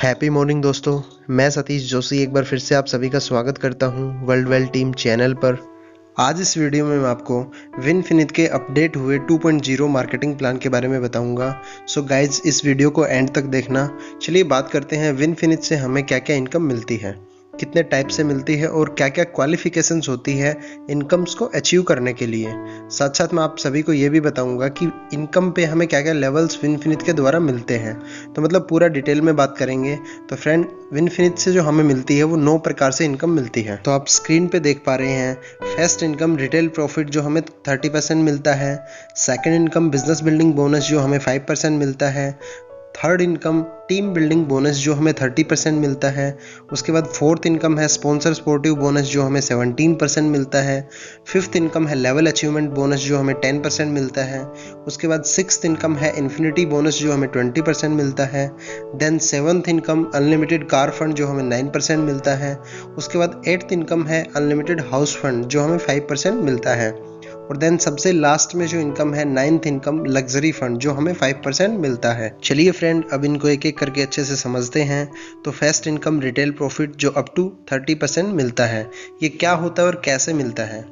Happy morning दोस्तों। मैं सतीश जोशी एक बार फिर से आप सभी का स्वागत करता हूं वर्ल्ड वेल टीम चैनल पर। आज इस वीडियो में मैं आपको विनफिनिट के अपडेट हुए 2.0 मार्केटिंग प्लान के बारे में बताऊंगा। सो गाइज, इस वीडियो को एंड तक देखना। चलिए बात करते हैं विनफिनिट से हमें क्या क्या इनकम मिलती है, कितने टाइप से मिलती है और क्या क्या क्वालिफिकेशंस होती है इनकम्स को अचीव करने के लिए। साथ साथ मैं आप सभी को ये भी बताऊंगा कि इनकम पे हमें क्या क्या लेवल्स विनफिनिट के द्वारा मिलते हैं। तो मतलब पूरा डिटेल में बात करेंगे। तो फ्रेंड, विनफिनिट से जो हमें मिलती है वो 9 प्रकार से इनकम मिलती है। तो आप स्क्रीन पे देख पा रहे हैं। फर्स्ट इनकम रिटेल प्रॉफिट जो हमें 30% मिलता है। Second income business building bonus जो हमें 5% मिलता है। Third income team building bonus जो हमें 30% मिलता है। उसके बाद फोर्थ इनकम है स्पॉन्सर स्पोर्टिव बोनस जो हमें 17% मिलता है। फिफ्थ इनकम है लेवल अचीवमेंट बोनस जो हमें 10% मिलता है। उसके बाद सिक्स्थ इनकम है इन्फिनिटी बोनस जो हमें 20% मिलता है। Then seventh income unlimited car fund जो हमें 9% मिलता है। उसके बाद एट्थ इनकम है अनलिमिटेड हाउस फंड जो हमें 5% मिलता है। और देन सबसे लास्ट में जो इनकम है नाइन्थ इनकम लग्जरी फंड जो हमें 5% मिलता है। चलिए फ्रेंड, अब इनको एक एक करके अच्छे से समझते हैं। तो फर्स्ट इनकम रिटेल प्रॉफिट जो अप टू 30% मिलता है, ये क्या होता है और कैसे मिलता है?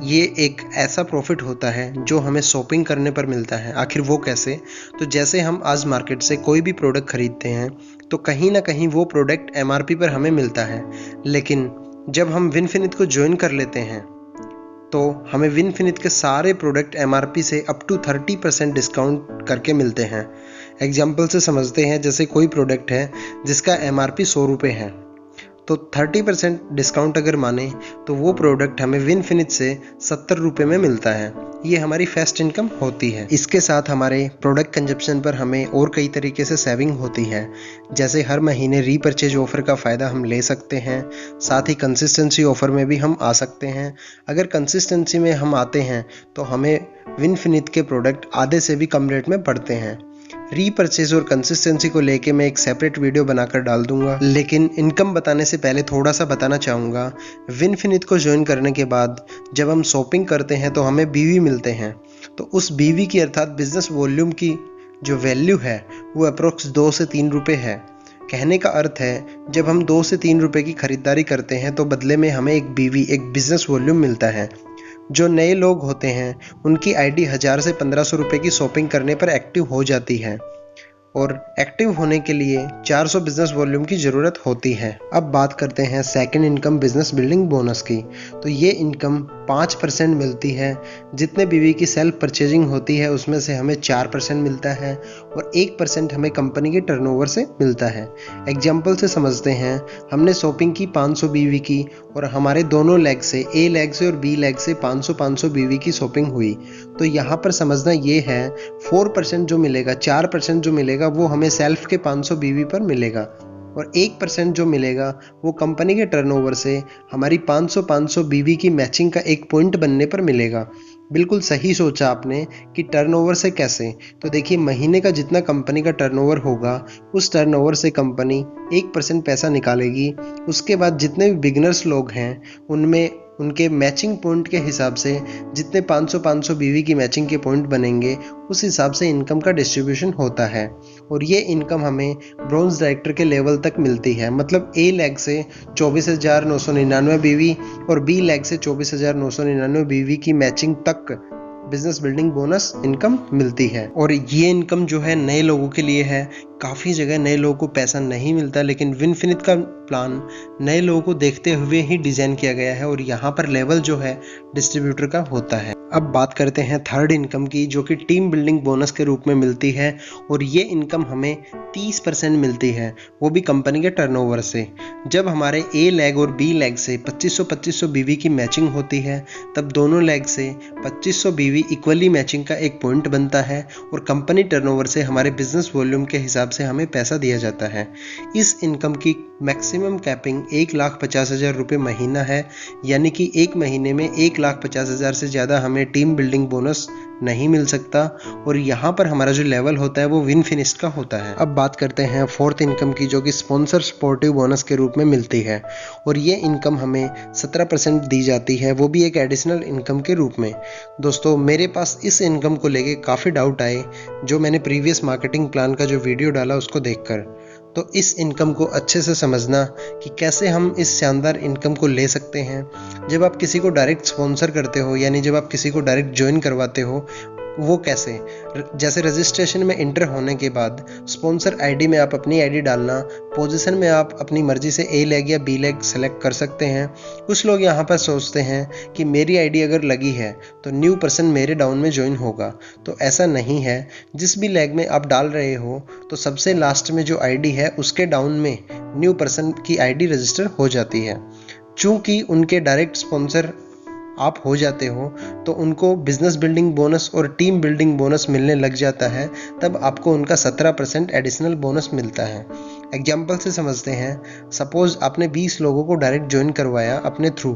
ये एक ऐसा प्रॉफिट होता है जो हमें शॉपिंग करने पर मिलता है। आखिर वो कैसे? तो जैसे हम आज मार्केट से कोई भी प्रोडक्ट खरीदते हैं तो कहीं ना कहीं वो प्रोडक्ट MRP पर हमें मिलता है, लेकिन जब हम विनफिनिट को ज्वाइन कर लेते हैं तो हमें विनफिनिट के सारे प्रोडक्ट MRP से अप टू 30% डिस्काउंट करके मिलते हैं। एग्जाम्पल से समझते हैं, जैसे कोई प्रोडक्ट है जिसका MRP 100 रुपये है, तो 30% डिस्काउंट अगर माने तो वो प्रोडक्ट हमें विनफिनिट से 70 रुपये में मिलता है। ये हमारी फर्स्ट इनकम होती है। इसके साथ हमारे प्रोडक्ट कंजप्शन पर हमें और कई तरीके से सेविंग होती है, जैसे हर महीने रीपरचेज ऑफर का फ़ायदा हम ले सकते हैं। साथ ही कंसिस्टेंसी ऑफर में भी हम आ सकते हैं। अगर कंसिस्टेंसी में हम आते हैं तो हमें विनफिनिट के प्रोडक्ट आधे से भी कम रेट में पड़ते हैं। रीपरचेज और कंसिस्टेंसी को लेके मैं एक सेपरेट वीडियो बनाकर डाल दूंगा, लेकिन इनकम बताने से पहले थोड़ा सा बताना चाहूँगा। विनफिनिट को ज्वाइन करने के बाद जब हम शॉपिंग करते हैं तो हमें BV मिलते हैं। तो उस BV की अर्थात बिजनेस वॉल्यूम की जो वैल्यू है वो अप्रोक्स 2 से 3 रुपये है। कहने का अर्थ है, जब हम 2 से 3 रुपये की खरीदारी करते हैं तो बदले में हमें एक BV एक बिजनेस वॉल्यूम मिलता है। जो नए लोग होते हैं उनकी ID 1000 से 1500 रुपये की शॉपिंग करने पर एक्टिव हो जाती है, और एक्टिव होने के लिए 400 बिजनेस वॉल्यूम की ज़रूरत होती है। अब बात करते हैं second income business building bonus की। तो ये इनकम 5% मिलती है। जितने BV की सेल्फ परचेजिंग होती है उसमें से हमें 4% मिलता है, और 1% हमें कंपनी के टर्नओवर से मिलता है। एग्जाम्पल से समझते हैं, हमने शॉपिंग की 500 BV की, और हमारे दोनों लेग से, A लेग से और B लेग से 500 BV की शॉपिंग हुई। तो यहाँ पर समझना ये है, 4% जो मिलेगा, 4% जो मिलेगा वो हमें सेल्फ के 500 BV पर मिलेगा, और 1% जो मिलेगा वो कंपनी के टर्नओवर से हमारी 500 BV की मैचिंग का एक पॉइंट बनने पर मिलेगा। बिल्कुल सही सोचा आपने कि टर्नओवर से कैसे? तो देखिए, महीने का जितना कंपनी का टर्नओवर होगा उस टर्नओवर से कंपनी 1% पैसा निकालेगी। उसके बाद जितने भी बिगिनर्स लोग हैं उनमें उनके मैचिंग पॉइंट के हिसाब से जितने 500 BV की मैचिंग के पॉइंट बनेंगे उस हिसाब से इनकम का डिस्ट्रीब्यूशन होता है। और ये इनकम हमें ब्रॉन्ज डायरेक्टर के लेवल तक मिलती है। मतलब A लेग से 24,999 BV और B लेग से 24,999 BV की मैचिंग तक बिजनेस बिल्डिंग बोनस इनकम मिलती है। और ये इनकम जो है नए लोगों के लिए है। काफ़ी जगह नए लोगों को पैसा नहीं मिलता, लेकिन विनफिनिट का प्लान नए लोगों को देखते हुए ही डिज़ाइन किया गया है, और यहाँ पर लेवल जो है डिस्ट्रीब्यूटर का होता है। अब बात करते हैं थर्ड इनकम की, जो कि टीम बिल्डिंग बोनस के रूप में मिलती है, और ये इनकम हमें 30% मिलती है, वो भी कंपनी के टर्नओवर से। जब हमारे A लेग और B लेग से 2500 BV की मैचिंग होती है, तब दोनों लेग से 2500 BV इक्वली मैचिंग का एक पॉइंट बनता है, और कंपनी टर्नओवर से हमारे बिजनेस वॉल्यूम के हिसाब से हमें पैसा दिया जाता है। इस इनकम की मैक्सिमम कैपिंग 1,50,000 रुपये महीना है, यानी कि एक महीने में 1,50,000 से ज़्यादा हमें टीम बिल्डिंग बोनस नहीं मिल सकता। और यहाँ पर हमारा जो लेवल होता है वो विनफिनिश का होता है। अब बात करते हैं फोर्थ इनकम की, जो कि स्पॉन्सर स्पोर्टिव बोनस के रूप में मिलती है, और ये इनकम हमें 17% दी जाती है, वो भी एक एडिशनल इनकम के रूप में। दोस्तों, मेरे पास इस इनकम को लेके काफ़ी डाउट आए जो मैंने प्रीवियस मार्केटिंग प्लान का जो वीडियो डाला उसको देखकर। तो इस इनकम को अच्छे से समझना कि कैसे हम इस शानदार इनकम को ले सकते हैं। जब आप किसी को डायरेक्ट स्पॉन्सर करते हो, यानी जब आप किसी को डायरेक्ट ज्वाइन करवाते हो, वो कैसे, जैसे रजिस्ट्रेशन में इंटर होने के बाद स्पॉन्सर आईडी में आप अपनी आईडी डालना, पोजीशन में आप अपनी मर्जी से ए लेग या बी लेग सेलेक्ट कर सकते हैं। कुछ लोग यहाँ पर सोचते हैं कि मेरी आईडी अगर लगी है तो न्यू पर्सन मेरे डाउन में ज्वाइन होगा, तो ऐसा नहीं है। जिस भी लेग में आप डाल रहे हो तो सबसे लास्ट में जो आईडी है उसके डाउन में न्यू पर्सन की आईडी रजिस्टर हो जाती है। चूँकि उनके डायरेक्ट स्पॉन्सर आप हो जाते हो तो उनको बिजनेस बिल्डिंग बोनस और टीम बिल्डिंग बोनस मिलने लग जाता है, तब आपको उनका 17% एडिशनल बोनस मिलता है। एग्जाम्पल से समझते हैं, सपोज आपने 20 लोगों को डायरेक्ट ज्वाइन करवाया अपने थ्रू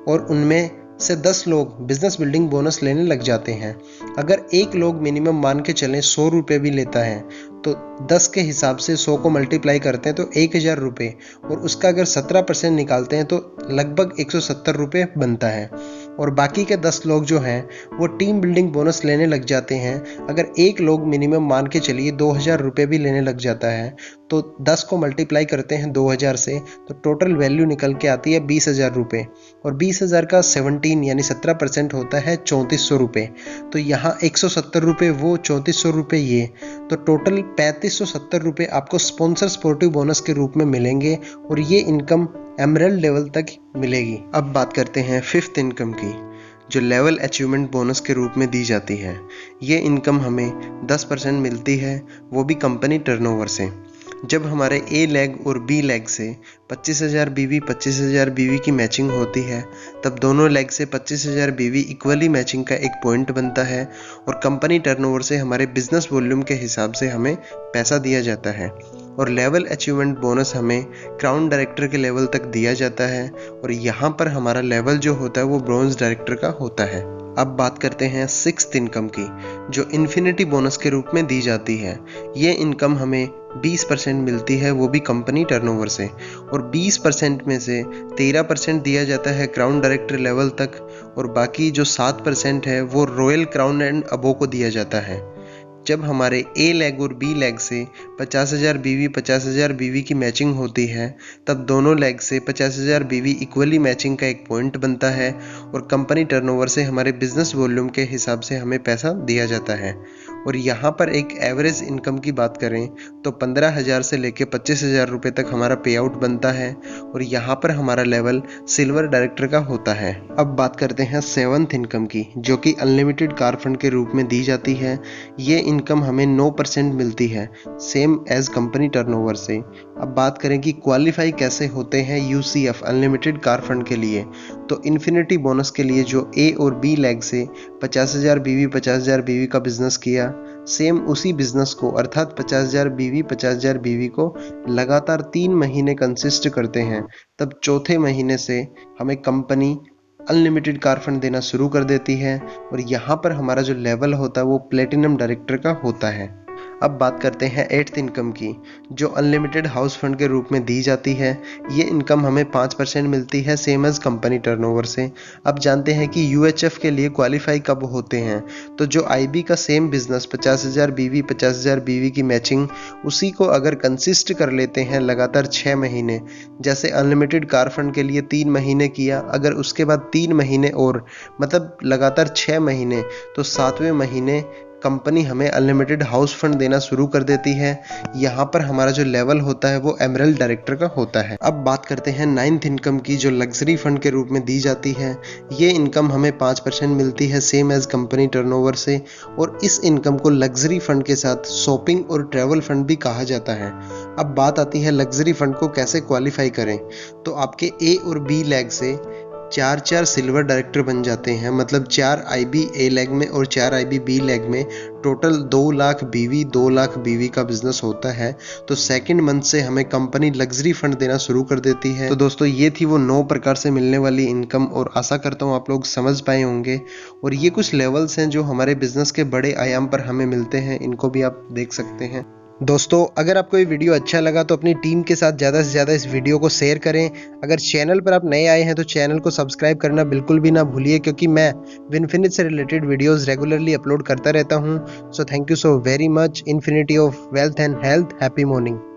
और उनमें से 10 लोग बिजनेस बिल्डिंग बोनस लेने लग जाते हैं। अगर एक लोग मिनिमम मान के चलें 100 रुपये भी लेता है तो 10 के हिसाब से 100 को मल्टीप्लाई करते हैं तो 1000 रुपये, और उसका अगर 17% निकालते हैं तो लगभग 170 रुपये बनता है। और बाकी के 10 लोग जो हैं वो टीम बिल्डिंग बोनस लेने लग जाते हैं। अगर एक लोग मिनिमम मान के चलिए 2000 रुपये भी लेने लग जाता है तो 10 को मल्टीप्लाई करते हैं 2000 से तो टोटल वैल्यू निकल के आती है 20,000 रुपये, और 20,000 का 17 यानी 17% होता है 3400 रुपये। तो यहाँ 170 रुपये वो, 3400 रुपये ये, तो टोटल 3570 रुपये आपको स्पॉन्सर स्पोर्टिव बोनस के रूप में मिलेंगे, और ये इनकम एमरल्ड लेवल तक मिलेगी। अब बात करते हैं फिफ्थ इनकम की, जो लेवल अचीवमेंट बोनस के रूप में दी जाती है। ये इनकम हमें 10% मिलती है, वो भी कंपनी टर्नओवर से। जब हमारे ए लेग और बी लेग से 25,000 बीवी 25,000 बीवी की मैचिंग होती है, तब दोनों लेग से 25,000 बीवी इक्वली मैचिंग का एक पॉइंट बनता है, और कंपनी टर्नओवर से हमारे बिजनेस वॉल्यूम के हिसाब से हमें पैसा दिया जाता है। और लेवल अचीवमेंट बोनस हमें क्राउन डायरेक्टर के लेवल तक दिया जाता है, और यहाँ पर हमारा लेवल जो होता है वो ब्रॉन्ज डायरेक्टर का होता है। अब बात करते हैं सिक्स्थ इनकम की, जो इन्फिनिटी बोनस के रूप में दी जाती है। ये इनकम हमें 20% मिलती है, वो भी कंपनी टर्नओवर से, और 20% में से 13% दिया जाता है क्राउन डायरेक्टर लेवल तक, और बाकी जो 7% है वो रॉयल क्राउन एंड अबो को दिया जाता है। जब हमारे ए लेग और बी लेग से 50,000 बीवी 50,000 बीवी की मैचिंग होती है, तब दोनों लेग से 50,000 बीवी इक्वली मैचिंग का एक पॉइंट बनता है, और कंपनी टर्नओवर से हमारे बिजनेस वॉल्यूम के हिसाब से हमें पैसा दिया जाता है। और यहाँ पर एक एवरेज इनकम की बात करें तो 15,000 से लेकर 25,000 रुपये तक हमारा पे आउट बनता है, और यहाँ पर हमारा लेवल सिल्वर डायरेक्टर का होता है। अब बात करते हैं सेवंथ इनकम की, जो कि अनलिमिटेड कार फंड के रूप में दी जाती है। ये इनकम हमें 9% मिलती है, सेम एज कंपनी टर्नओवर से। अब बात करें कि क्वालिफाई कैसे होते हैं यूसीएफ अनलिमिटेड कार फंड के लिए, तो इन्फिनिटी बोनस के लिए जो ए और बी लेग से 50,000 बीवी 50,000 बीवी का बिजनेस किया, सेम उसी बिजनेस को अर्थात 50,000 बीवी 50,000 बीवी को लगातार 3 महीने कंसिस्ट करते हैं, तब चौथे महीने से हमें कंपनी अनलिमिटेड कार फंड देना शुरू कर देती है, और यहाँ पर हमारा जो लेवल होता है वो प्लेटिनम डायरेक्टर का होता है। अब बात करते हैं एट्थ इनकम की, जो अनलिमिटेड हाउस फंड के रूप में दी जाती है। ये इनकम हमें 5% मिलती है, सेम एज कंपनी टर्नओवर से। अब जानते हैं कि यूएचएफ के लिए क्वालिफाई कब होते हैं, तो जो आईबी का सेम बिजनेस 50,000 बीवी 50,000 बीवी की मैचिंग, उसी को अगर कंसिस्ट कर लेते हैं लगातार 6 महीने, जैसे अनलिमिटेड कार फंड के लिए 3 महीने किया, अगर उसके बाद 3 महीने और मतलब लगातार 6 महीने, तो 7वें महीने कंपनी हमें अनलिमिटेड हाउस फंड देना शुरू कर देती है। यहाँ पर हमारा जो लेवल होता है वो एमरल्ड डायरेक्टर का होता है। अब बात करते हैं नाइन्थ इनकम की, जो लग्जरी फंड के रूप में दी जाती है। ये इनकम हमें 5% मिलती है, सेम एज कंपनी टर्नओवर से, और इस इनकम को लग्जरी फंड के साथ शॉपिंग और ट्रैवल फंड भी कहा जाता है। अब बात आती है लग्जरी फंड को कैसे क्वालिफाई करें, तो आपके ए और बी लेग से 4 सिल्वर डायरेक्टर बन जाते हैं, मतलब 4 आईबी ए लेग में और 4 आईबी बी लेग में टोटल 2 लाख बीवी का बिजनेस होता है। तो सेकंड मंथ से हमें कंपनी लग्जरी फंड देना शुरू कर देती है। तो दोस्तों ये थी वो 9 प्रकार से मिलने वाली इनकम, और आशा करता हूँ आप लोग समझ पाए होंगे। और ये कुछ लेवल्स हैं जो हमारे बिजनेस के बड़े आयाम पर हमें मिलते हैं, इनको भी आप देख सकते हैं। दोस्तों अगर आपको ये वीडियो अच्छा लगा तो अपनी टीम के साथ ज़्यादा से ज़्यादा इस वीडियो को शेयर करें। अगर चैनल पर आप नए आए हैं तो चैनल को सब्सक्राइब करना बिल्कुल भी ना भूलिए, क्योंकि मैं विनफिनिट से रिलेटेड वीडियोस रेगुलरली अपलोड करता रहता हूं। So thank you so very much. Infinity of wealth and health. Happy morning.